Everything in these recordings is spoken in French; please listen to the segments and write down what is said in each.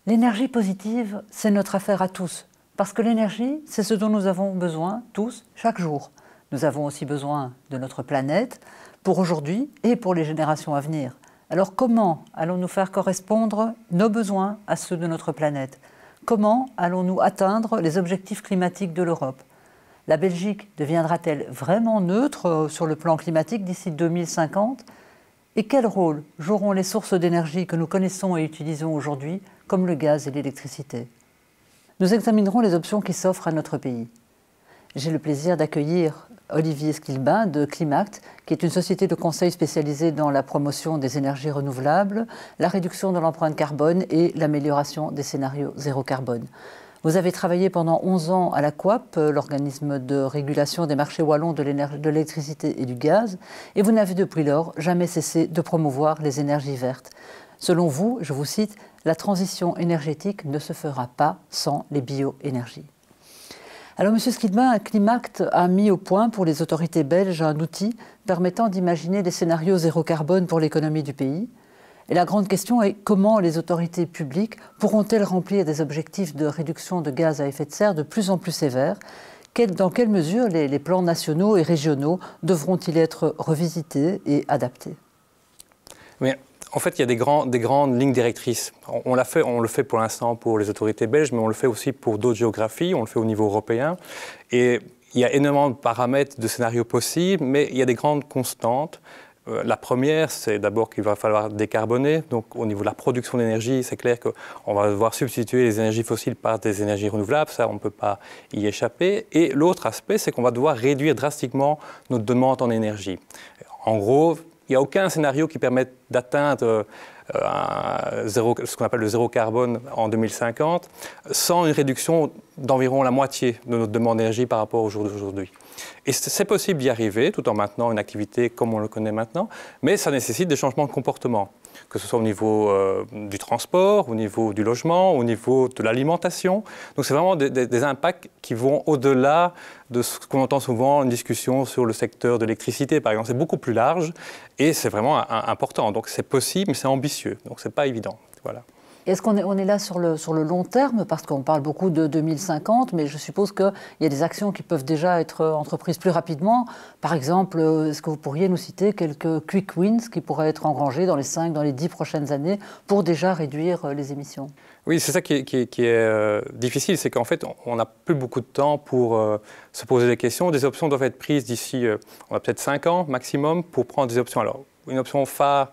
L'énergie positive, c'est notre affaire à tous, parce que l'énergie, c'est ce dont nous avons besoin tous, chaque jour. Nous avons aussi besoin de notre planète, pour aujourd'hui et pour les générations à venir. Alors comment allons-nous faire correspondre nos besoins à ceux de notre planète? Comment allons-nous atteindre les objectifs climatiques de l'Europe? La Belgique deviendra-t-elle vraiment neutre sur le plan climatique d'ici 2050? Et quel rôle joueront les sources d'énergie que nous connaissons et utilisons aujourd'hui, comme le gaz et l'électricité? Nous examinerons les options qui s'offrent à notre pays. J'ai le plaisir d'accueillir Olivier Skilbin de Climact, qui est une société de conseil spécialisée dans la promotion des énergies renouvelables, la réduction de l'empreinte carbone et l'amélioration des scénarios zéro carbone. Vous avez travaillé pendant 11 ans à la COAP, l'organisme de régulation des marchés wallons de l'électricité et du gaz, et vous n'avez depuis lors jamais cessé de promouvoir les énergies vertes. Selon vous, je vous cite, « La transition énergétique ne se fera pas sans les bioénergies ». Alors, M. Skilbin, Climact a mis au point pour les autorités belges un outil permettant d'imaginer des scénarios zéro carbone pour l'économie du pays. Et la grande question est comment les autorités publiques pourront-elles remplir des objectifs de réduction de gaz à effet de serre de plus en plus sévères? Dans quelle mesure les plans nationaux et régionaux devront-ils être revisités et adaptés? Mais en fait, il y a des grandes lignes directrices. On le fait pour l'instant pour les autorités belges, mais on le fait aussi pour d'autres géographies, on le fait au niveau européen. Et il y a énormément de paramètres, de scénarios possibles, mais il y a des grandes constantes. La première, c'est d'abord qu'il va falloir décarboner. Donc, au niveau de la production d'énergie, c'est clair qu'on va devoir substituer les énergies fossiles par des énergies renouvelables. Ça, on ne peut pas y échapper. Et l'autre aspect, c'est qu'on va devoir réduire drastiquement notre demande en énergie. En gros, il n'y a aucun scénario qui permette d'atteindre ce qu'on appelle le zéro carbone en 2050 sans une réduction d'environ la moitié de notre demande d'énergie par rapport au jour d'aujourd'hui. Et c'est possible d'y arriver tout en maintenant une activité comme on le connaît maintenant, mais ça nécessite des changements de comportement, que ce soit au niveau du transport, au niveau du logement, au niveau de l'alimentation. Donc c'est vraiment des impacts qui vont au-delà de ce qu'on entend souvent en discussion sur le secteur de l'électricité, par exemple. C'est beaucoup plus large et c'est vraiment important. Donc c'est possible, mais c'est ambitieux. Donc c'est pas évident. Voilà. Est-ce qu'on est là sur le long terme? Parce qu'on parle beaucoup de 2050, mais je suppose qu'il y a des actions qui peuvent déjà être entreprises plus rapidement. Par exemple, est-ce que vous pourriez nous citer quelques quick wins qui pourraient être engrangés dans les 10 prochaines années pour déjà réduire les émissions? Oui, c'est ça qui est difficile, c'est qu'en fait, on n'a plus beaucoup de temps pour se poser des questions. Des options doivent être prises d'ici, on a peut-être 5 ans maximum pour prendre des options. Alors, une option phare,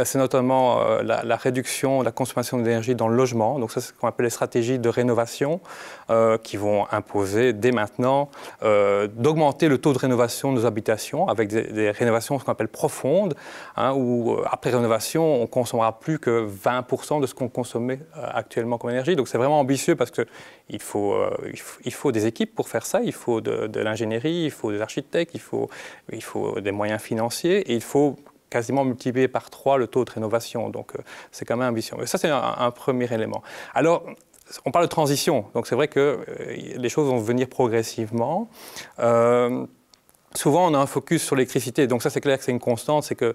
c'est notamment la réduction de la consommation d'énergie dans le logement. Donc ça, c'est ce qu'on appelle les stratégies de rénovation qui vont imposer dès maintenant d'augmenter le taux de rénovation de nos habitations avec des rénovations ce qu'on appelle profondes, hein, où après rénovation, on ne consommera plus que 20% de ce qu'on consommait actuellement comme énergie. Donc c'est vraiment ambitieux parce qu'il faut des équipes pour faire ça, il faut de l'ingénierie, il faut des architectes, il faut des moyens financiers et il faut quasiment multiplier par 3 le taux de rénovation. Donc, c'est quand même ambitieux. Ça, c'est un premier élément. Alors, on parle de transition. Donc, c'est vrai que les choses vont venir progressivement. Souvent, on a un focus sur l'électricité. Donc, ça, c'est clair que c'est une constante. C'est que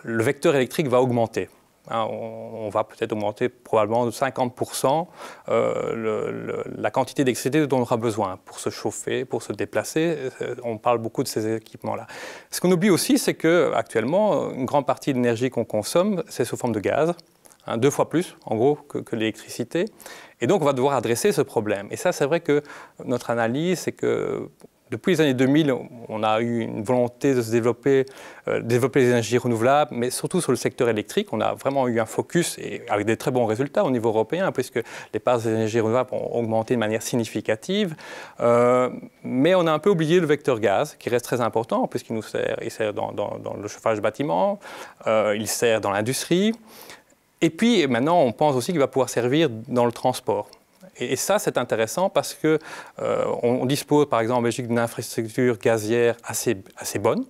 le vecteur électrique va augmenter. Hein, on va peut-être augmenter probablement de 50% la quantité d'électricité dont on aura besoin pour se chauffer, pour se déplacer. On parle beaucoup de ces équipements-là. Ce qu'on oublie aussi, c'est qu'actuellement, une grande partie de l'énergie qu'on consomme, c'est sous forme de gaz, hein, 2 fois plus, en gros, que l'électricité. Et donc, on va devoir adresser ce problème. Et ça, c'est vrai que notre analyse, c'est que depuis les années 2000, on a eu une volonté de se développer les énergies renouvelables, mais surtout sur le secteur électrique. On a vraiment eu un focus, et avec des très bons résultats au niveau européen, puisque les parts des énergies renouvelables ont augmenté de manière significative. Mais on a un peu oublié le vecteur gaz, qui reste très important, puisqu'il sert dans le chauffage bâtiment, il sert dans l'industrie. Et puis maintenant, on pense aussi qu'il va pouvoir servir dans le transport. Et ça, c'est intéressant parce qu'on dispose, par exemple, en Belgique, d'une infrastructure gazière assez bonne,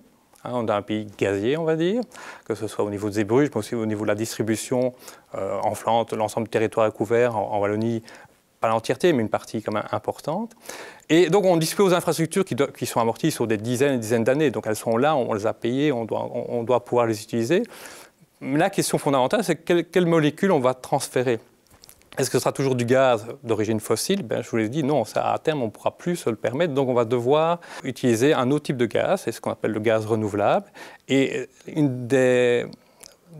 On est un pays gazier, on va dire, que ce soit au niveau des Bruges, mais aussi au niveau de la distribution en Flandre, l'ensemble du territoire est couvert, en Wallonie, pas l'entièreté, mais une partie quand même importante. Et donc on dispose d'infrastructures qui sont amorties sur des dizaines et dizaines d'années. Donc elles sont là, on les a payées, on doit pouvoir les utiliser. Mais la question fondamentale, c'est quelle molécule on va transférer. Est-ce que ce sera toujours du gaz d'origine fossile? Je vous l'ai dit, non, ça, à terme, on ne pourra plus se le permettre. Donc, on va devoir utiliser un autre type de gaz, c'est ce qu'on appelle le gaz renouvelable. Et une des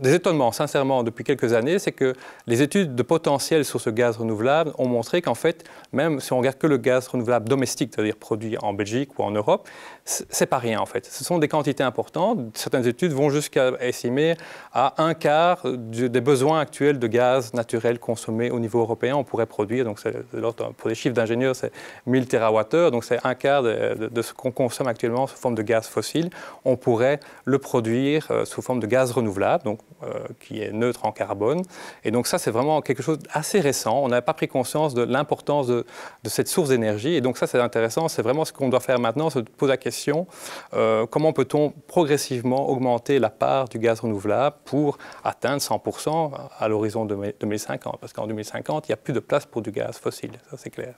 étonnements, sincèrement, depuis quelques années, c'est que les études de potentiel sur ce gaz renouvelable ont montré qu'en fait, même si on regarde que le gaz renouvelable domestique, c'est-à-dire produit en Belgique ou en Europe, c'est pas rien en fait. Ce sont des quantités importantes. Certaines études vont jusqu'à estimer à 1/4 des besoins actuels de gaz naturel consommés au niveau européen. On pourrait produire, donc pour les chiffres d'ingénieurs, c'est 1000 TWh, donc c'est 1/4 de ce qu'on consomme actuellement sous forme de gaz fossile. On pourrait le produire sous forme de gaz renouvelable, donc, qui est neutre en carbone. Et donc ça, c'est vraiment quelque chose d'assez récent. On n'avait pas pris conscience de l'importance de cette source d'énergie. Et donc ça, c'est intéressant. C'est vraiment ce qu'on doit faire maintenant, c'est de poser la question comment peut-on progressivement augmenter la part du gaz renouvelable pour atteindre 100% à l'horizon 2050. Parce qu'en 2050, il n'y a plus de place pour du gaz fossile, ça c'est clair.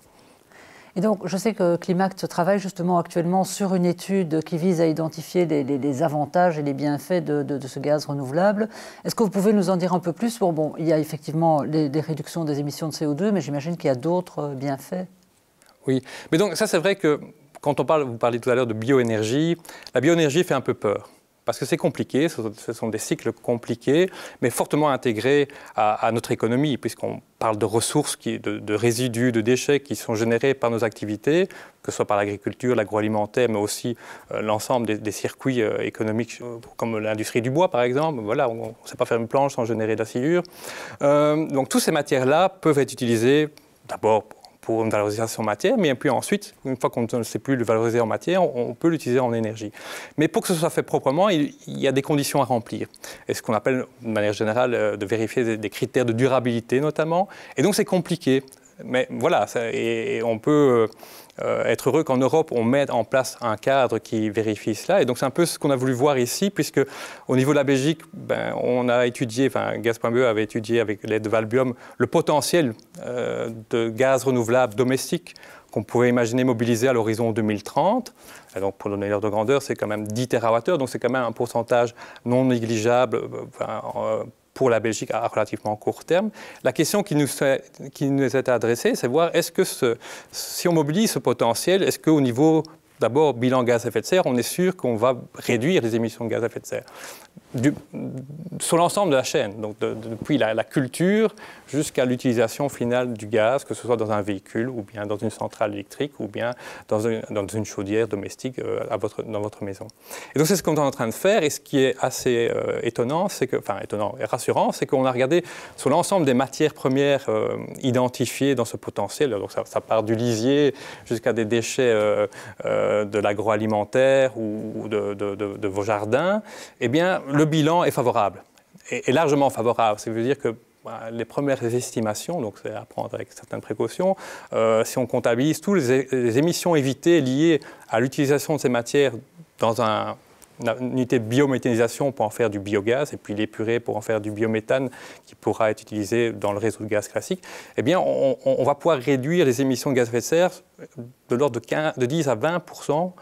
Et donc, je sais que Climact travaille justement actuellement sur une étude qui vise à identifier les avantages et les bienfaits de ce gaz renouvelable. Est-ce que vous pouvez nous en dire un peu plus? Bon, il y a effectivement les réductions des émissions de CO2, mais j'imagine qu'il y a d'autres bienfaits. Oui, mais donc ça c'est vrai que quand vous parliez tout à l'heure de bioénergie, la bioénergie fait un peu peur. Parce que c'est compliqué, ce sont des cycles compliqués, mais fortement intégrés à notre économie, puisqu'on parle de ressources, de résidus, de déchets qui sont générés par nos activités, que ce soit par l'agriculture, l'agroalimentaire, mais aussi l'ensemble des circuits économiques, comme l'industrie du bois, par exemple. Voilà, on ne sait pas faire une planche sans générer de la sciure. Donc, toutes ces matières-là peuvent être utilisées d'abord pour une valorisation en matière, mais puis ensuite, une fois qu'on ne sait plus le valoriser en matière, on peut l'utiliser en énergie. Mais pour que ce soit fait proprement, il y a des conditions à remplir. Et ce qu'on appelle, de manière générale, de vérifier des critères de durabilité notamment. Et donc c'est compliqué. Mais voilà, et on peut être heureux qu'en Europe, on mette en place un cadre qui vérifie cela. Et donc, c'est un peu ce qu'on a voulu voir ici, puisque au niveau de la Belgique, on a étudié, Gaz.be avait étudié avec l'aide de Valbium le potentiel de gaz renouvelable domestique qu'on pouvait imaginer mobiliser à l'horizon 2030. Et donc, pour donner l'ordre de grandeur, c'est quand même 10 TWh, donc c'est quand même un pourcentage non négligeable pour la Belgique à relativement court terme. La question qui nous est adressée, c'est voir est-ce que si on mobilise ce potentiel, est-ce qu'au niveau d'abord bilan gaz à effet de serre, on est sûr qu'on va réduire les émissions de gaz à effet de serre sur l'ensemble de la chaîne, donc depuis la culture jusqu'à l'utilisation finale du gaz, que ce soit dans un véhicule ou bien dans une centrale électrique ou bien dans une chaudière domestique dans votre maison. Et donc c'est ce qu'on est en train de faire, et ce qui est assez étonnant et rassurant, c'est qu'on a regardé sur l'ensemble des matières premières identifiées dans ce potentiel. Donc ça part du lisier jusqu'à des déchets de l'agroalimentaire ou de vos jardins. Eh bien, le bilan est favorable, et largement favorable. Ça veut dire que les premières estimations, donc c'est à prendre avec certaines précautions, si on comptabilise toutes les émissions évitées liées à l'utilisation de ces matières dans une unité de biométhanisation pour en faire du biogaz, et puis l'épurer pour en faire du biométhane qui pourra être utilisé dans le réseau de gaz classique, eh bien, on va pouvoir réduire les émissions de gaz à effet de serre de l'ordre de 10 à 20%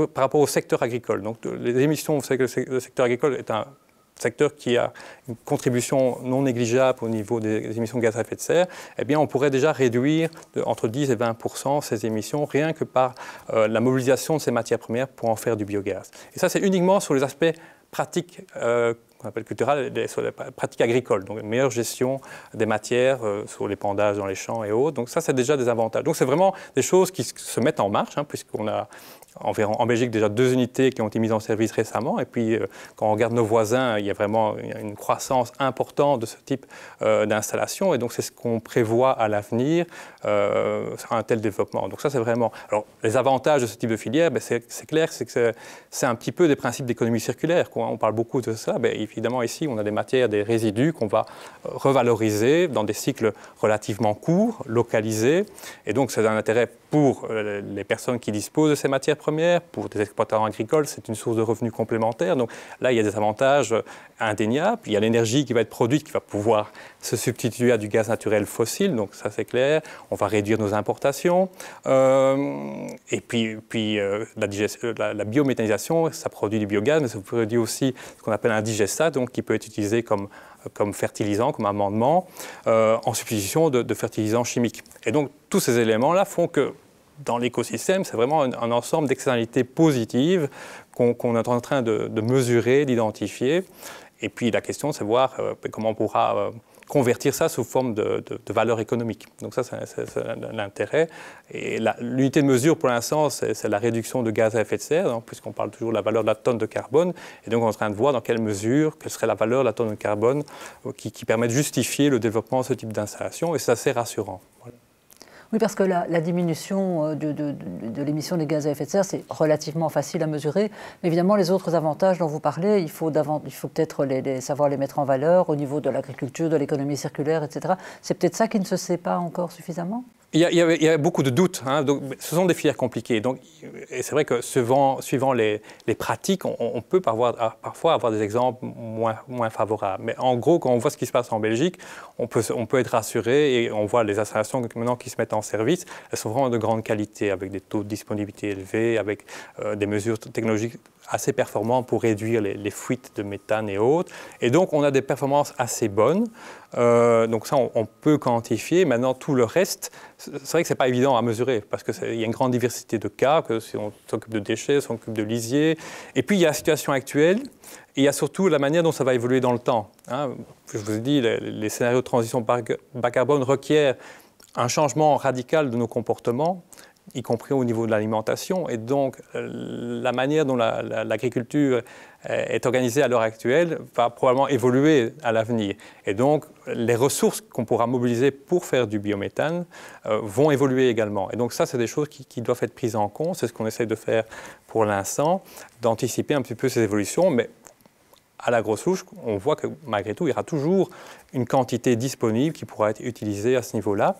par rapport au secteur agricole. Donc, les émissions, vous savez que le secteur agricole est un secteur qui a une contribution non négligeable au niveau des émissions de gaz à effet de serre, eh bien, on pourrait déjà réduire entre 10 et 20% ces émissions rien que par la mobilisation de ces matières premières pour en faire du biogaz. Et ça, c'est uniquement sur les aspects pratiques qu'on appelle culturels, sur les pratiques agricoles, donc une meilleure gestion des matières sur l'épandage dans les champs et autres. Donc ça, c'est déjà des avantages. Donc c'est vraiment des choses qui se mettent en marche, puisqu'on a environ en Belgique déjà 2 unités qui ont été mises en service récemment. Et puis, quand on regarde nos voisins, il y a vraiment une croissance importante de ce type d'installation. Et donc, c'est ce qu'on prévoit à l'avenir sur un tel développement. Donc ça, c'est vraiment... Alors, les avantages de ce type de filière, c'est clair, c'est que c'est un petit peu des principes d'économie circulaire, quoi. On parle beaucoup de ça. évidemment, ici, on a des matières, des résidus qu'on va revaloriser dans des cycles relativement courts, localisés. Et donc, c'est un intérêt pour les personnes qui disposent de ces matières premières, pour des exploitants agricoles, c'est une source de revenus complémentaire. Donc là, il y a des avantages indéniables. Il y a l'énergie qui va être produite, qui va pouvoir se substituer à du gaz naturel fossile. Donc ça, c'est clair. On va réduire nos importations. Et puis la biométhanisation, ça produit du biogaz, mais ça produit aussi ce qu'on appelle un digestat, donc qui peut être utilisé comme fertilisant, comme amendement, en substitution de fertilisants chimiques. Et donc, tous ces éléments-là font que, dans l'écosystème, c'est vraiment un ensemble d'externalités positives qu'on est en train de mesurer, d'identifier. Et puis, la question, c'est voir comment on pourra convertir ça sous forme de valeur économique. Donc ça, c'est l'intérêt. Et l'unité de mesure, pour l'instant, c'est la réduction de gaz à effet de serre, puisqu'on parle toujours de la valeur de la tonne de carbone. Et donc, on est en train de voir dans quelle mesure, quelle serait la valeur de la tonne de carbone qui permet de justifier le développement de ce type d'installation. Et c'est assez rassurant. Voilà. Oui, parce que la diminution de l'émission des gaz à effet de serre, c'est relativement facile à mesurer. Mais évidemment, les autres avantages dont vous parlez, il faut peut-être savoir les mettre en valeur au niveau de l'agriculture, de l'économie circulaire, etc. C'est peut-être ça qui ne se sait pas encore suffisamment ? Il y a beaucoup de doutes. Donc, ce sont des filières compliquées. Donc, et c'est vrai que suivant les pratiques, on peut parfois avoir des exemples moins favorables. Mais en gros, quand on voit ce qui se passe en Belgique, on peut être rassuré et on voit les installations maintenant qui se mettent en service. Elles sont vraiment de grande qualité, avec des taux de disponibilité élevés, avec des mesures technologiques assez performantes pour réduire les fuites de méthane et autres. Et donc, on a des performances assez bonnes. Donc ça, on peut quantifier. Maintenant, tout le reste, c'est vrai que ce n'est pas évident à mesurer parce qu'il y a une grande diversité de cas, que si on s'occupe de déchets, si on s'occupe de lisiers. Et puis, il y a la situation actuelle et il y a surtout la manière dont ça va évoluer dans le temps. Je vous ai dit, les scénarios de transition bas carbone requièrent un changement radical de nos comportements, y compris au niveau de l'alimentation. Et donc, la manière dont l'agriculture est organisée à l'heure actuelle va probablement évoluer à l'avenir. Et donc, les ressources qu'on pourra mobiliser pour faire du biométhane vont évoluer également. Et donc, ça, c'est des choses qui doivent être prises en compte. C'est ce qu'on essaie de faire pour l'instant, d'anticiper un petit peu ces évolutions. Mais à la grosse louche, on voit que malgré tout, il y aura toujours une quantité disponible qui pourra être utilisée à ce niveau-là.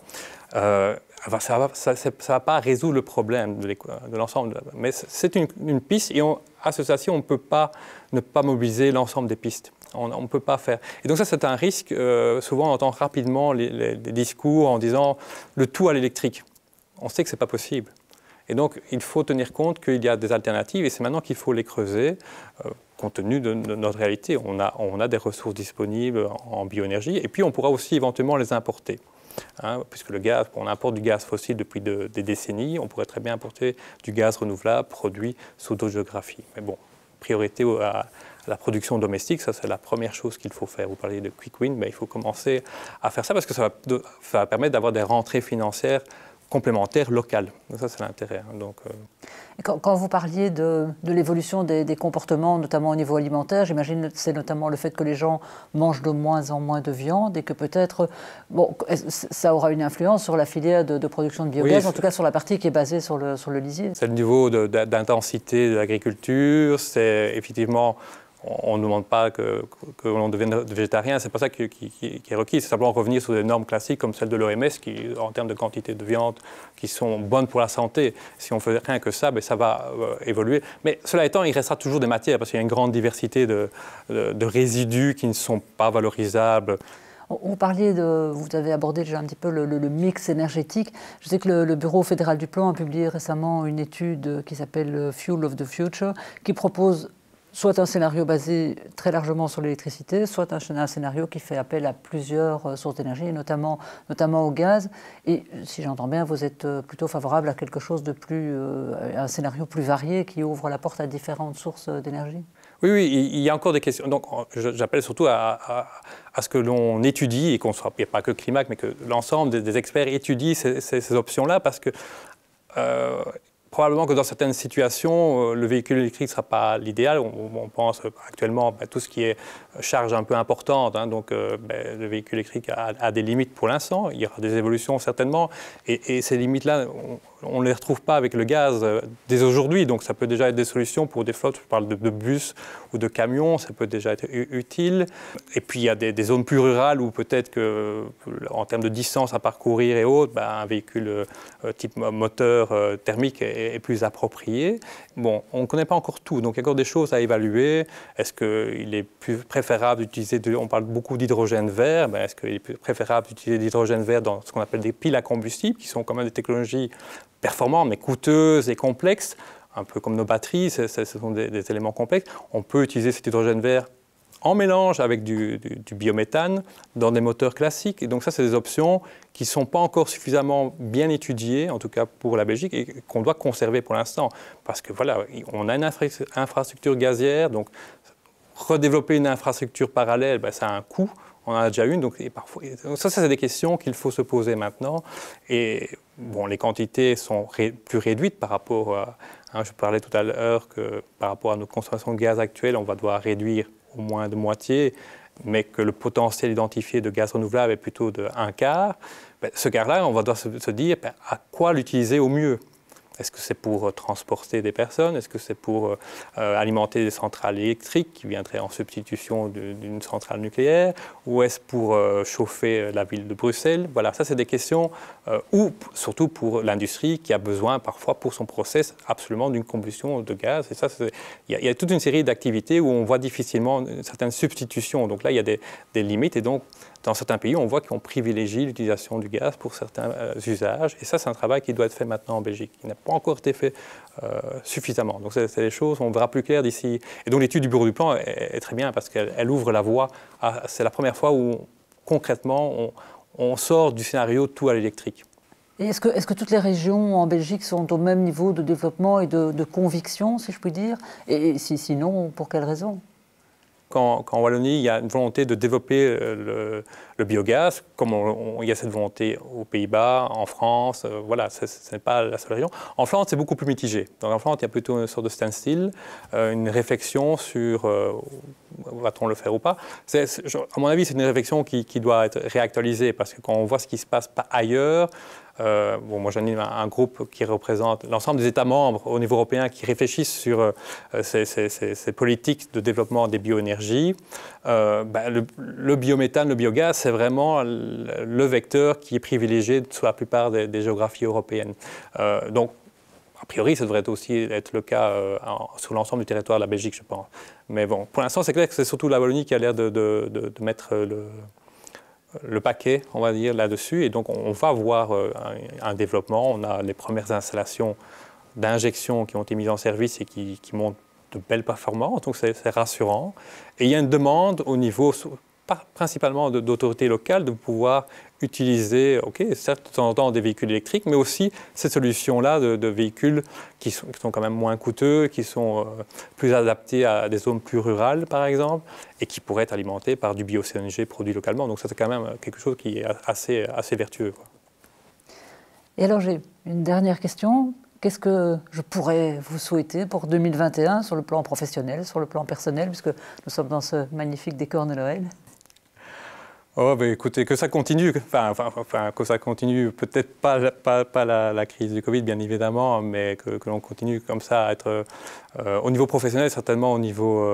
Ça ne va pas résoudre le problème de l'ensemble, mais c'est une piste et à ce stade-ci, on ne peut pas ne pas mobiliser l'ensemble des pistes. On ne peut pas faire. Et donc ça, c'est un risque. Souvent, on entend rapidement les discours en disant le tout à l'électrique. On sait que ce n'est pas possible. Et donc, il faut tenir compte qu'il y a des alternatives et c'est maintenant qu'il faut les creuser compte tenu de notre réalité. On a des ressources disponibles en bioénergie et puis on pourra aussi éventuellement les importer. Puisque le gaz, on importe du gaz fossile depuis des décennies, on pourrait très bien importer du gaz renouvelable produit sous d'autres géographies. Mais bon, priorité à la production domestique, ça c'est la première chose qu'il faut faire. Vous parlez de quick win, mais il faut commencer à faire ça parce que ça va permettre d'avoir des rentrées financières complémentaires locales. Donc ça c'est l'intérêt. Quand vous parliez de l'évolution des comportements, notamment au niveau alimentaire, j'imagine que c'est notamment le fait que les gens mangent de moins en moins de viande et que peut-être, ça aura une influence sur la filière de production de biogaz, oui, en tout cas sur la partie qui est basée sur le lisier. C'est le niveau d'intensité de l'agriculture, c'est effectivement... On ne demande pas que l'on devienne végétarien, ce n'est pas ça qui est requis. C'est simplement revenir sur des normes classiques comme celles de l'OMS, en termes de quantité de viande, qui sont bonnes pour la santé. Si on ne fait rien que ça, ça va évoluer. Mais cela étant, il restera toujours des matières, parce qu'il y a une grande diversité de résidus qui ne sont pas valorisables. Vous avez abordé déjà un petit peu le mix énergétique. Je sais que le Bureau fédéral du plan a publié récemment une étude qui s'appelle Fuel of the Future, qui propose soit un scénario basé très largement sur l'électricité, soit un scénario qui fait appel à plusieurs sources d'énergie, notamment au gaz. Et si j'entends bien, vous êtes plutôt favorable à quelque chose de un scénario plus varié qui ouvre la porte à différentes sources d'énergie? Oui, il y a encore des questions. Donc, j'appelle surtout à ce que l'on étudie, et il n'y a pas que Climac, mais que l'ensemble des experts étudient ces options-là, parce que probablement que dans certaines situations, le véhicule électrique ne sera pas l'idéal. On pense actuellement à tout ce qui est charge un peu importante. Donc, le véhicule électrique a des limites pour l'instant. Il y aura des évolutions certainement. Et ces limites-là, on ne les retrouve pas avec le gaz dès aujourd'hui. Donc ça peut déjà être des solutions pour des flottes, je parle de bus ou de camions, ça peut déjà être utile. Et puis il y a des zones plus rurales où peut-être qu'en termes de distance à parcourir et autres, un véhicule type moteur thermique est plus approprié. Bon, on ne connaît pas encore tout, donc il y a encore des choses à évaluer. Est-ce qu'il est plus préférable d'utiliser, on parle beaucoup d'hydrogène vert, est-ce qu'il est plus préférable d'utiliser de l'hydrogène vert dans ce qu'on appelle des piles à combustible, qui sont quand même des technologies performantes, mais coûteuses et complexes, un peu comme nos batteries, ce sont des éléments complexes. On peut utiliser cet hydrogène vert en mélange avec du biométhane dans des moteurs classiques. Et donc ça, c'est des options qui ne sont pas encore suffisamment bien étudiées, en tout cas pour la Belgique, et qu'on doit conserver pour l'instant. Parce que voilà, on a une infrastructure gazière, donc redévelopper une infrastructure parallèle, ça a un coût. On en a déjà une, donc ça c'est des questions qu'il faut se poser maintenant. Et bon, les quantités sont plus réduites par rapport à... je parlais tout à l'heure que par rapport à nos consommations de gaz actuelles, on va devoir réduire au moins de moitié, mais que le potentiel identifié de gaz renouvelable est plutôt de 1/4. Ce quart-là, on va devoir se dire à quoi l'utiliser au mieux. Est-ce que c'est pour transporter des personnes? Est-ce que c'est pour alimenter des centrales électriques qui viendraient en substitution d'une centrale nucléaire? Ou est-ce pour chauffer la ville de Bruxelles? Voilà, ça c'est des questions, ou surtout pour l'industrie qui a besoin parfois pour son process absolument d'une combustion de gaz. Et ça, il y a toute une série d'activités où on voit difficilement une certaine substitution. Donc là, il y a des limites et donc dans certains pays, on voit qu'on privilégie l'utilisation du gaz pour certains usages. Et ça, c'est un travail qui doit être fait maintenant en Belgique, qui n'a pas encore été fait suffisamment. Donc, c'est des choses, on verra plus clair d'ici. Et donc, l'étude du Bureau du Plan est très bien parce qu'elle ouvre la voie. C'est la première fois où, concrètement, on sort du scénario tout à l'électrique. Et est-ce que toutes les régions en Belgique sont au même niveau de développement et de conviction, si je puis dire? Et sinon, pour quelles raisons? Qu'en Wallonie, il y a une volonté de développer le biogaz, comme il y a cette volonté aux Pays-Bas, en France, voilà, ce n'est pas la seule région. En Flandre, c'est beaucoup plus mitigé. Donc, en Flandre, il y a plutôt une sorte de standstill, une réflexion sur va-t-on le faire ou pas. À mon avis, c'est une réflexion qui doit être réactualisée, parce que quand on voit ce qui se passe ailleurs, moi j'anime un groupe qui représente l'ensemble des États membres au niveau européen qui réfléchissent sur ces politiques de développement des bioénergies. Le biométhane, le biogaz, c'est vraiment le vecteur qui est privilégié sur la plupart des géographies européennes. Donc, a priori, ça devrait aussi être le cas sur l'ensemble du territoire de la Belgique, je pense. Mais bon, pour l'instant, c'est clair que c'est surtout la Wallonie qui a l'air de mettre le paquet, on va dire, là-dessus. Et donc, on va voir un développement. On a les premières installations d'injection qui ont été mises en service et qui montrent de belles performances. Donc, c'est rassurant. Et il y a une demande au niveau, principalement d'autorités locales, de pouvoir utiliser, certes, de temps en temps, des véhicules électriques, mais aussi cette solution-là de véhicules qui sont quand même moins coûteux, qui sont plus adaptés à des zones plus rurales, par exemple, et qui pourraient être alimentés par du bio-CNG produit localement. Donc ça, c'est quand même quelque chose qui est assez vertueux, quoi. Et alors, j'ai une dernière question. Qu'est-ce que je pourrais vous souhaiter pour 2021 sur le plan professionnel, sur le plan personnel, puisque nous sommes dans ce magnifique décor de Noël? Écoutez, que ça continue, que ça continue, peut-être pas la crise du Covid, bien évidemment, mais que l'on continue comme ça à être au niveau professionnel, certainement au niveau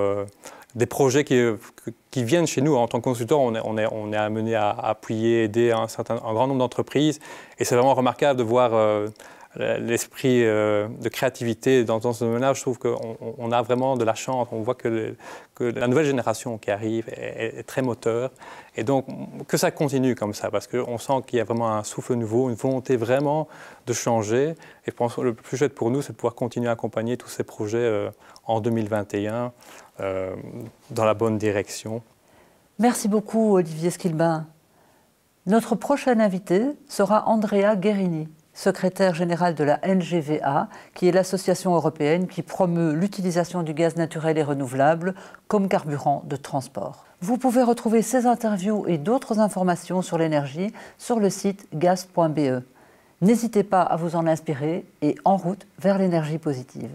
des projets qui viennent chez nous. En tant que consultant, on est amené à appuyer, aider un grand nombre d'entreprises, et c'est vraiment remarquable de voir l'esprit de créativité dans ce domaine-là. Je trouve qu'on a vraiment de la chance. On voit que la nouvelle génération qui arrive est très moteur. Et donc, que ça continue comme ça, parce qu'on sent qu'il y a vraiment un souffle nouveau, une volonté vraiment de changer. Et je pense que le plus chouette pour nous, c'est de pouvoir continuer à accompagner tous ces projets en 2021 dans la bonne direction. Merci beaucoup, Olivier Squilbin. Notre prochain invité sera Andrea Guerini, secrétaire général de la NGVA, qui est l'association européenne qui promeut l'utilisation du gaz naturel et renouvelable comme carburant de transport. Vous pouvez retrouver ces interviews et d'autres informations sur l'énergie sur le site gaz.be. N'hésitez pas à vous en inspirer et en route vers l'énergie positive.